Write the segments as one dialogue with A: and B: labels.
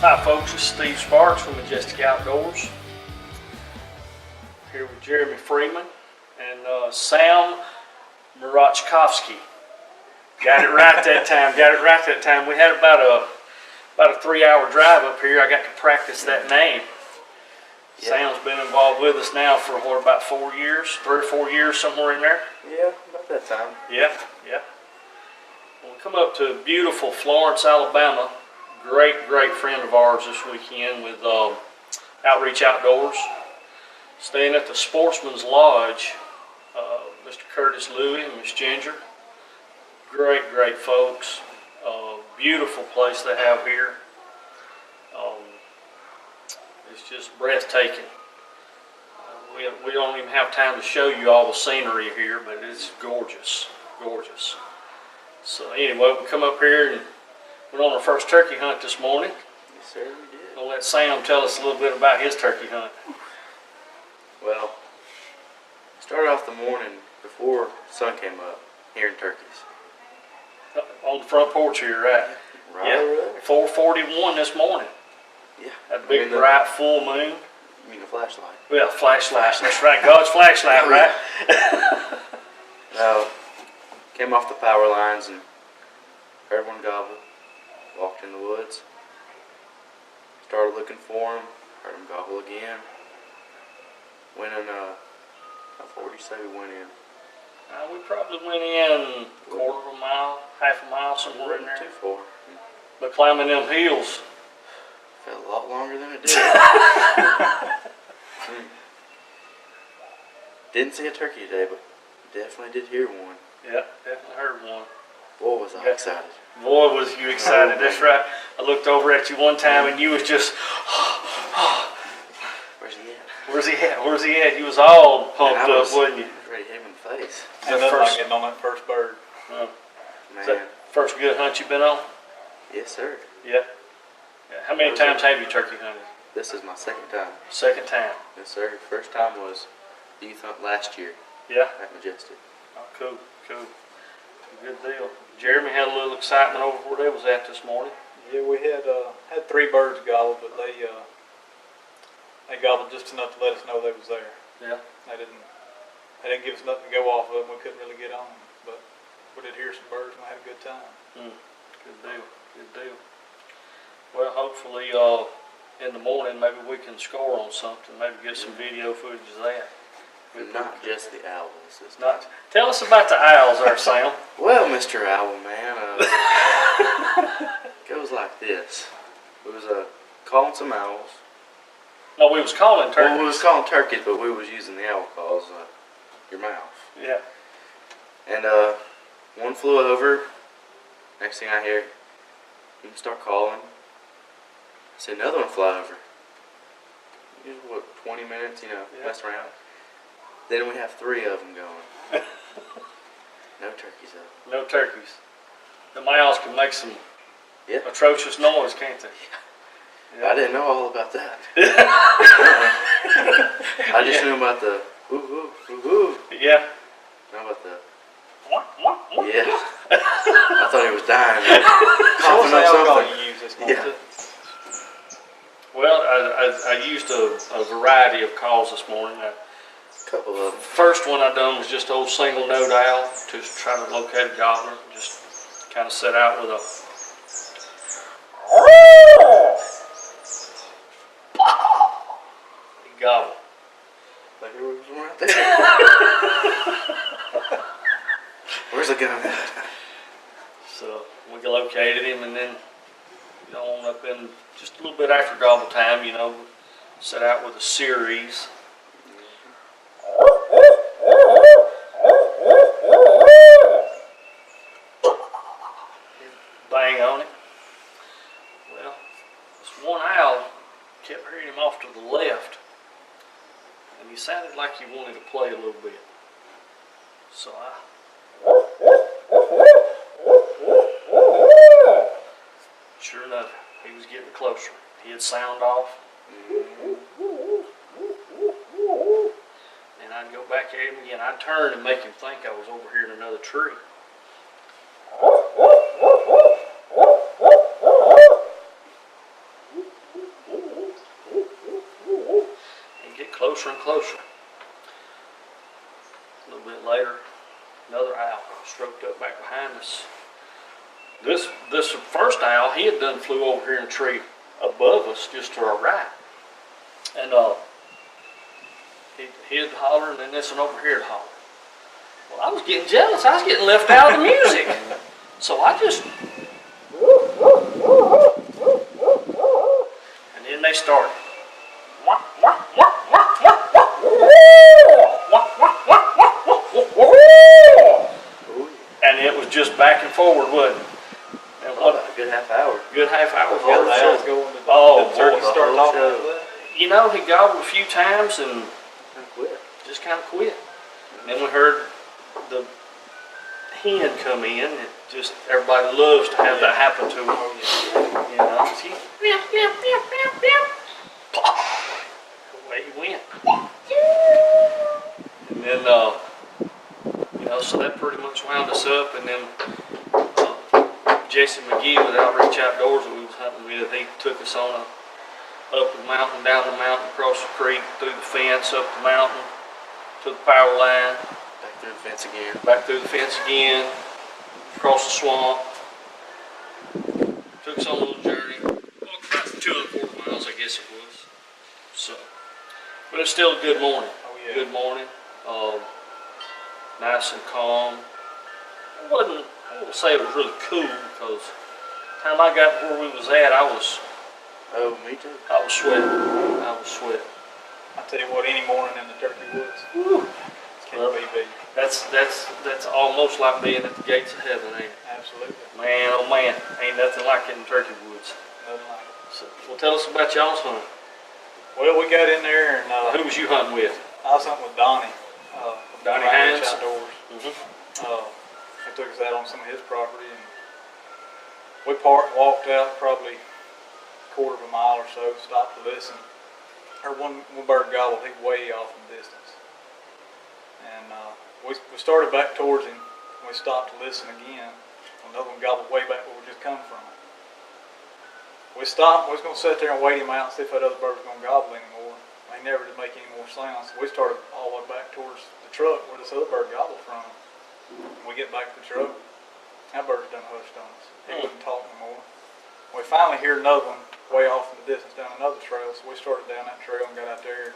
A: Hi folks, it's Steve Sparks from Majestic Outdoors. Here with Jeremy Freeman and Sam Marachkovsky. Got it right that time. We had about a 3-hour drive up here. I got to practice that name. Yep. Sam's been involved with us now for about 4 years, 3 or 4 years, somewhere in there.
B: Yeah, about that time.
A: Yeah. Well, we come up to beautiful Florence, Alabama. Great friend of ours this weekend with Outreach Outdoors. Staying at the Sportsman's Lodge, Mr. Curtis Louie and Miss Ginger. Great folks. Beautiful place they have here. It's just breathtaking. We don't even have time to show you all the scenery here, but it's gorgeous. So anyway, we come up here and went on our first turkey hunt this morning.
B: Yes, sir, we did.
A: I'll let Sam tell us a little bit about his turkey hunt.
B: Well, started off the morning before the sun came up, hearing turkeys.
A: On the front porch here, right?
B: Right.
A: 4:41 this morning.
B: Yeah.
A: That big bright full moon.
B: You mean a flashlight?
A: Well, flashlight. That's right. God's flashlight, right?
B: Came off the power lines and heard one gobble. Walked in the woods. Started looking for him. Heard him gobble again. Went in, how far would you say we went in?
A: We probably went in a quarter of a mile, half a mile, somewhere in there.
B: Too far.
A: But climbing them hills.
B: Felt a lot longer than it did. Didn't see a turkey today, but definitely did hear one.
A: Yeah, definitely heard one.
B: Boy, was I excited.
A: Boy, was you excited. That's right. I looked over at you one time and you was just,
B: Where's he at?
A: Where's he at? You was all pumped up, wasn't you?
B: I was ready to hit him in the face.
C: And nothing like getting on that first bird.
B: Man.
A: Is that first good hunt you've been on?
B: Yes, sir.
A: Yeah. How many times have you turkey hunted?
B: This is my second time.
A: Second time.
B: Yes, sir. First time was youth hunt last year.
A: Yeah.
B: At Majestic.
A: Oh, cool. Good deal. Jeremy had a little excitement over where they was at this morning.
C: Yeah, we had 3 birds gobble, but they gobbled just enough to let us know they was there.
A: Yeah.
C: They didn't give us nothing to go off of, and we couldn't really get on them. But we did hear some birds, and we had a good time.
A: Good deal. Well, hopefully in the morning maybe we can score on something. Maybe get some video footage of that.
B: Not just the owls.
A: Tell us about the owls there, Sam.
B: Well, Mr. Owl Man, goes like this. We was calling some owls.
A: No, we was calling turkeys.
B: Well, we was calling turkeys, but we was using the owl calls, your mouth.
A: Yeah.
B: And one flew over. Next thing I hear, you can start calling. I see another one fly over. Usually, 20 minutes, mess around. Then we have 3 of them going. No turkeys though.
A: No turkeys. The owls can make some atrocious noise, can't they?
B: Yeah. I didn't know all about that. I just knew about the ooh.
A: Yeah.
B: Not about the
A: Yeah.
B: I thought he was dying.
C: So what's the alcohol you use this morning?
B: Yeah.
A: Well, I used a variety of calls this morning.
B: Couple of them.
A: First one I done was just old single note owl to try to locate a gobbler. Just kind of set out with a gobble.
B: Like there was one right there. Where's the gun at?
A: So we located him, and then on up in just a little bit after gobble time, set out with a series. Bang on it. Well, this one owl kept hearing him off to the left, and he sounded like he wanted to play a little bit. So sure enough, he was getting closer. He'd sound off. And I'd go back at him again. I'd turn and make him think I was over here in another tree. closer and closer. A little bit later, another owl stroked up back behind us. This first owl, he had done flew over here in a tree above us, just to our right. And he'd holler, and then this one over here would holler. Well, I was getting jealous. I was getting left out of the music. So I just... And then they started. And it was just back and forward, wasn't it? And what
B: A good half hour.
A: good half hour.
C: Got the owls going. Did
A: Oh,
C: the turkey
B: boy,
C: start
B: the whole
C: talking
B: show.
C: after that?
A: You know, he gobbled a few times and
B: I quit.
A: just kind of quit. And then we heard the hen come in. It just, everybody loves to have that happen to them.
C: Oh, yeah.
A: You know, he, pop, away he went. And then, you know, so that pretty much wound us up. And then Jesse McGee with Outreach Outdoors that we was hunting with, he took us on up the mountain, down the mountain, across the creek, through the fence, up the mountain, to the power line,
B: Back through the fence again.
A: back through the fence again, across the swamp. Took us on a little journey, walked about 2.25 miles, I guess it was. So, but it's still a good morning.
C: Oh, yeah.
A: Good morning. Nice and calm. I wouldn't say it was really cool because the time I got where we was at, I was
B: Oh, me too.
A: sweating. I was sweating.
C: I tell you what, any morning in the turkey woods
A: Whew.
C: can't be beat.
A: That's almost like being at the gates of heaven, ain't it?
C: Absolutely.
A: Man, oh man, ain't nothing like it in Turkey Woods.
C: Nothing like it.
A: So, well, tell us about y'all's hunt.
C: Well, we got in there and
A: Who was you hunting with?
C: I was hunting with Donnie.
A: Donnie
C: Outreach
A: Hines?
C: Outdoors.
A: Mm-hmm.
C: He took us out on some of his property, and we parked and walked out probably a quarter of a mile or so, stopped to listen. Heard one bird gobble, he way off in the distance. And we started back towards him, we stopped to listen again. Another one gobbled way back where we just come from. We stopped, we was going to sit there and wait him out and see if that other bird was going to gobble anymore. He never did make any more sounds, so we started all the way back towards the truck where this other bird gobbled from. We get back to the truck, that bird's done hushed on us. He wouldn't talk anymore. We finally hear another one way off in the distance down another trail, so we started down that trail and got out there.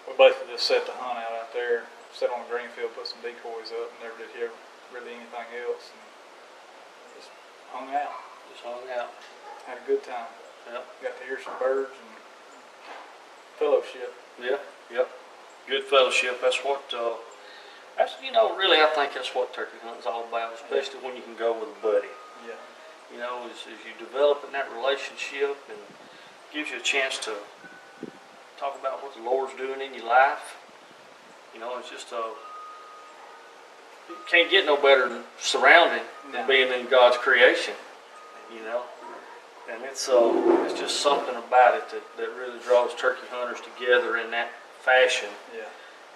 C: We basically just set the hunt out there, sat on the green field, put some decoys up, and never did hear really anything else. And just hung out,
A: Just hung out.
C: had a good time.
A: Yep.
C: Got to hear some birds and fellowship.
A: Yeah. Yep. Good fellowship. That's what. That's really I think that's what turkey hunting's all about, especially when you can go with a buddy.
C: Yeah.
A: You know, as you developing that relationship and gives you a chance to talk about what the Lord's doing in your life. You know, it's just you can't get no better than surrounding than
C: No.
A: being in God's creation. You know, and it's just something about it that really draws turkey hunters together in that fashion.
C: Yeah.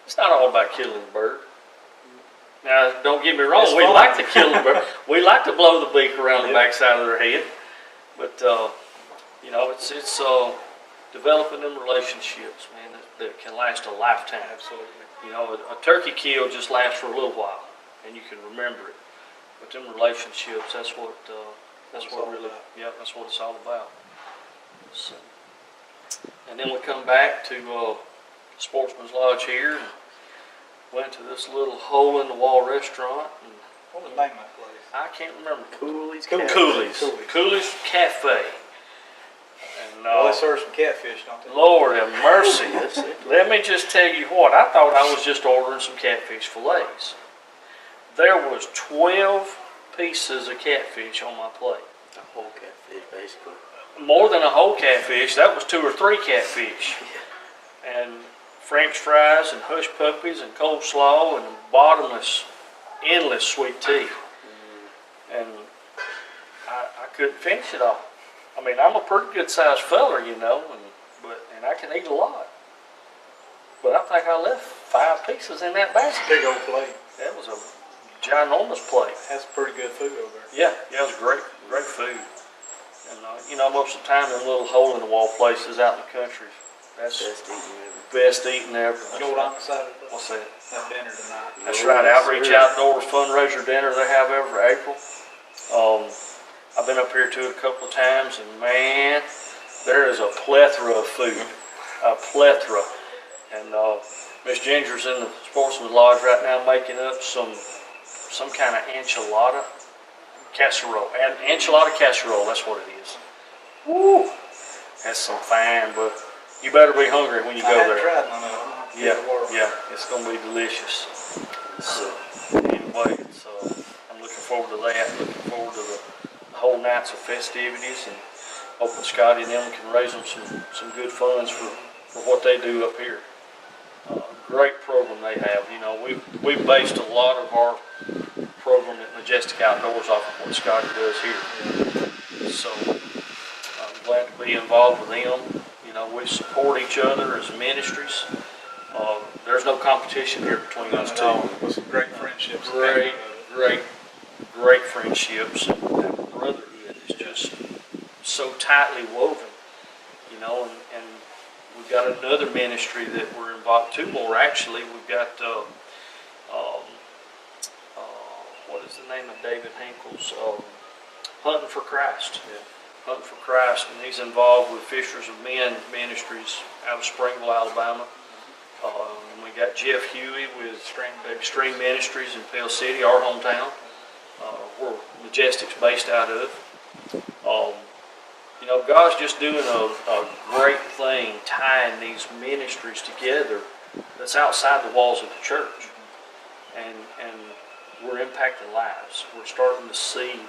A: It's not all about killing the bird. Now, don't get me wrong,
C: It's
A: we
C: fun.
A: like to kill the bird. We like to blow the beak around the backside of their head. But, it's developing them relationships, man, that can last a lifetime.
C: Absolutely.
A: You know, a turkey kill just lasts for a little while, and you can remember it. But them relationships, that's what
C: it's all
A: really,
C: about.
A: yeah, that's what it's all about. So, and then we come back to Sportsman's Lodge here, and went to this little hole-in-the-wall restaurant. And
C: What was the name of that place?
A: I can't remember.
B: Cooley's.
C: Cooley's.
B: Cafe.
A: Cooley's Cafe. And
C: Well, they serve some catfish, don't they?
A: Lord have mercy. Let me just tell you what, I thought I was just ordering some catfish fillets. There was 12 pieces of catfish on my plate.
B: A whole catfish, basically.
A: More than a whole catfish, that was 2 or 3 catfish. And French fries and hush puppies and coleslaw and bottomless, endless sweet tea. And I couldn't finish it all. I mean, I'm a pretty good sized fella, and I can eat a lot. But I think I left 5 pieces in that basket.
C: Big old plate.
A: That was a ginormous plate.
C: That's pretty good food over there.
A: Yeah, it was great food. And most of the time, them little hole-in-the-wall places out in the country, That's
B: Best eating ever.
A: best eating ever.
C: You know what I'm excited about?
A: What's that?
C: That dinner tonight.
A: That's
B: Oh,
A: right,
B: yes,
A: Outreach
B: sir.
A: Outdoors fundraiser dinner they have every April. I've been up here to it a couple of times, and man, there is a plethora of food, a plethora. And Miss Ginger's in the Sportsman's Lodge right now making up some kind of enchilada casserole. Enchilada casserole, that's what it is. Woo! That's some fine, but you better be hungry when you
C: I
A: go
C: haven't
A: there.
C: tried none of them. I'll have to
A: Yeah,
C: give it a whirl.
A: yeah, it's gonna be delicious. So anyway, I'm looking forward to that. Looking forward to the whole nights of festivities, and hoping Scotty and them can raise them some good funds for what they do up here. Great program they have. You know, we've based a lot of our program at Majestic Outdoors off of what Scotty does here. So I'm glad to be involved with them. You know, we support each other as ministries. There's no competition here between us
C: None at all.
A: two.
C: With some great friendships.
A: Great friendships. And that brotherhood is just so tightly woven, you know, and we've got another ministry that we're involved, two more actually. We've got, what is the name of David Hinkle's, Hunting for Christ.
C: Yeah.
A: Hunting for Christ, and he's involved with Fishers of Men Ministries out of Springville, Alabama. And we got Jeff Huey with Extreme Ministries in Pell City, our hometown, where Majestic's based out of. You know, God's just doing a great thing tying these ministries together that's outside the walls of the church. And we're impacting lives. We're starting to see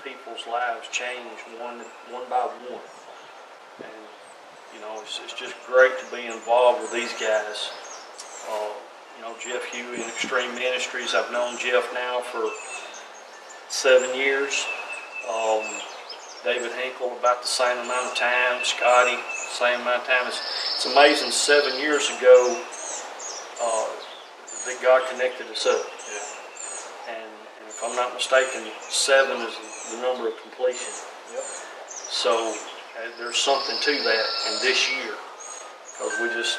A: people's lives change one by one. And, you know, it's just great to be involved with these guys. You know, Jeff Huey and Extreme Ministries, I've known Jeff now for 7 years. David Hinkle, about the same amount of time. Scotty, same amount of time. It's amazing, 7 years ago, that God connected us up.
C: Yeah.
A: And if I'm not mistaken, 7 is the number of completion.
C: Yep.
A: So there's something to that in this year. Because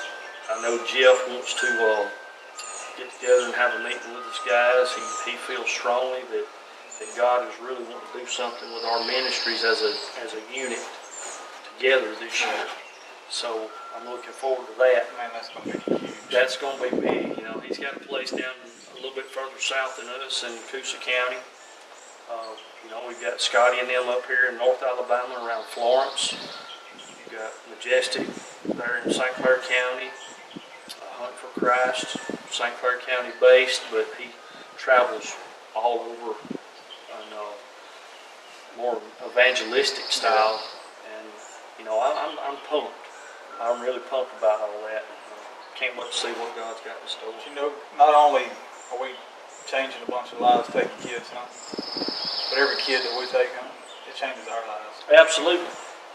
A: I know Jeff wants to get together and have a meeting with us guys. He feels strongly that God is really wanting to do something with our ministries as a unit together this year. So I'm looking forward to that.
C: Man, that's going to be huge.
A: That's going to be big. You know, he's got a place down a little bit further south than us in Coosa County. You know, we've got Scotty and them up here in North Alabama around Florence. You've got Majestic there in St. Clair County. Hunt for Christ, St. Clair County based, but he travels all over on more evangelistic style. And, you know, I'm pumped. I'm really pumped about all that. Can't wait to see what God's got in store.
C: But you know, not only are we changing a bunch of lives, taking kids home, but every kid that we take home, it changes our lives.
A: Absolutely.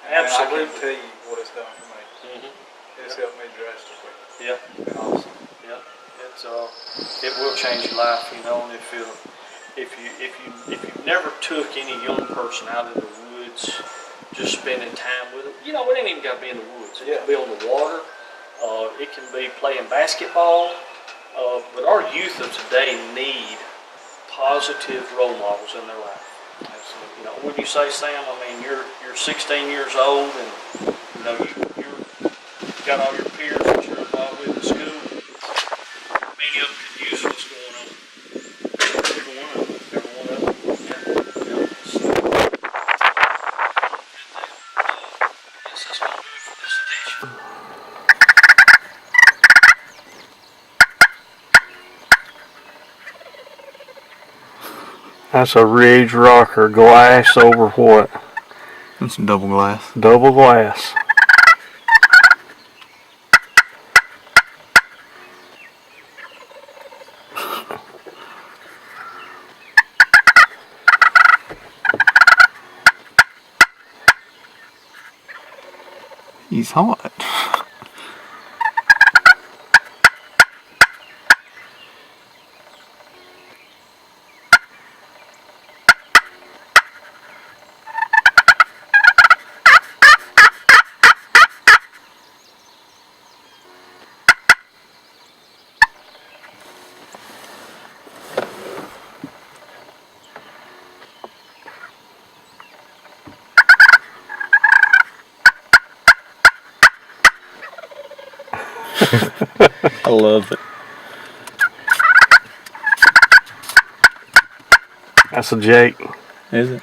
C: And
A: Absolutely.
C: I can't tell you what it's done for me.
A: Mm-hmm.
C: It's helped me drastically.
A: Yeah.
C: It's been awesome.
A: Yeah. It will change your life, you know, and if you never took any young person out in the woods, just spending time with them, you know, it ain't even got to be in the woods. It can be on the water. It can be playing basketball. But our youth of today need positive role models in their life.
C: Absolutely.
A: You know, wouldn't you say, Sam? I mean, you're 16 years old, and you know you've got all your peers that you're involved with in school. Many of them could use what's going on. Every one of them. Yeah. So, I guess that's gonna do it for this edition. That's a Ridge Rocker, glass over what?
C: It's double glass.
A: Double glass.
C: He's hot.
A: I love it. That's a Jake. Is it?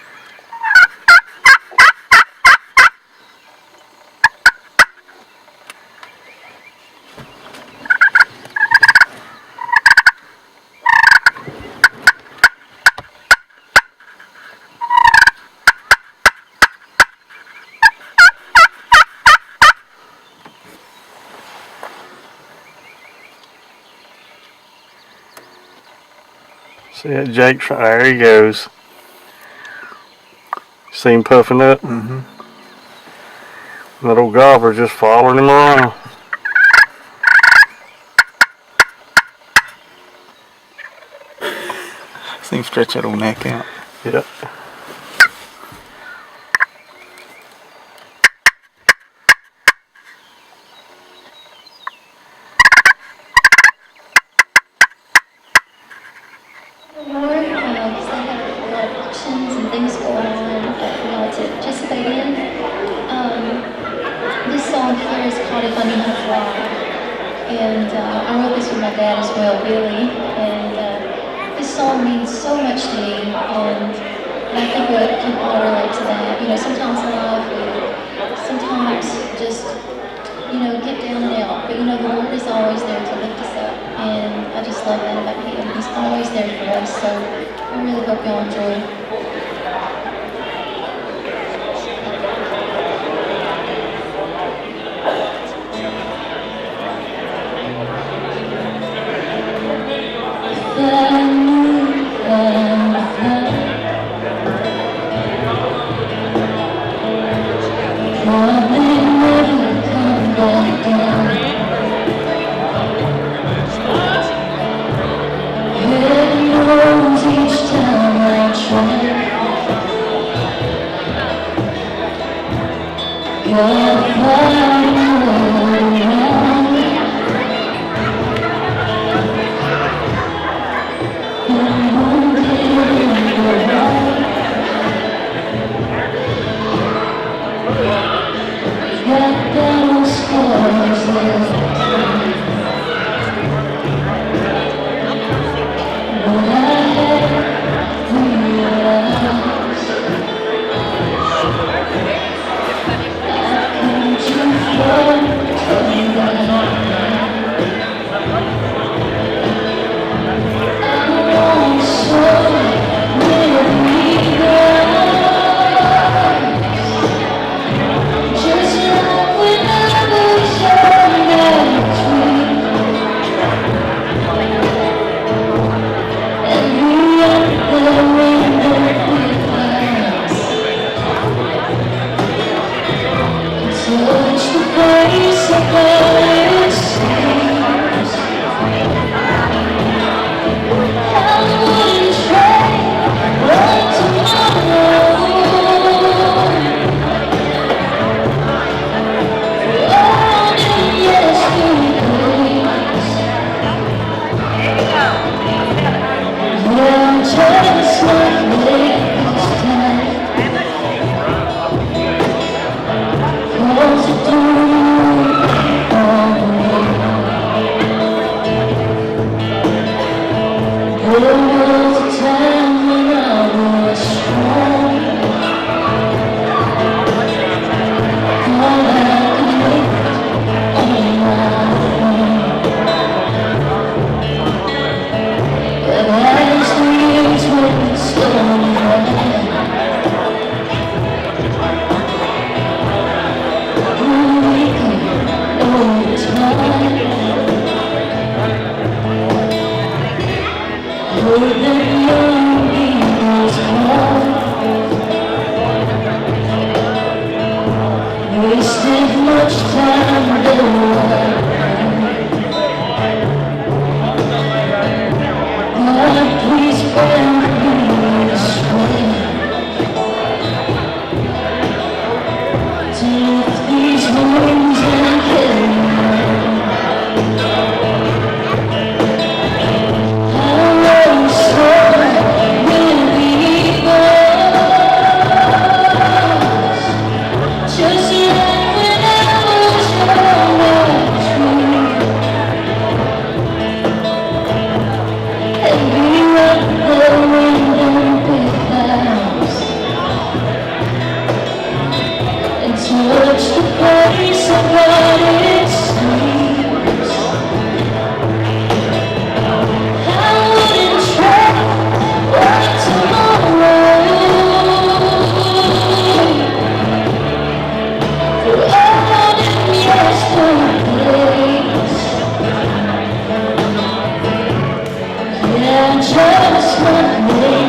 A: See that Jake's right there, he goes. See him puffing up? Mm-hmm. That old gobber just following him around.
D: See him stretch that old neck out.
A: Yep.
E: Because they have a lot of auctions and things going on for y'all to participate in. This song here is called If I Knew How to Fly. And I wrote this with my dad as well, Billy. And this song means so much to me. And I think we can all relate to that. You know, sometimes in life we sometimes just, you know, get down and out. But you know, the Lord is always there to lift us up. And I just love that about him. He's always there for us. So I really hope y'all enjoy. one, and the day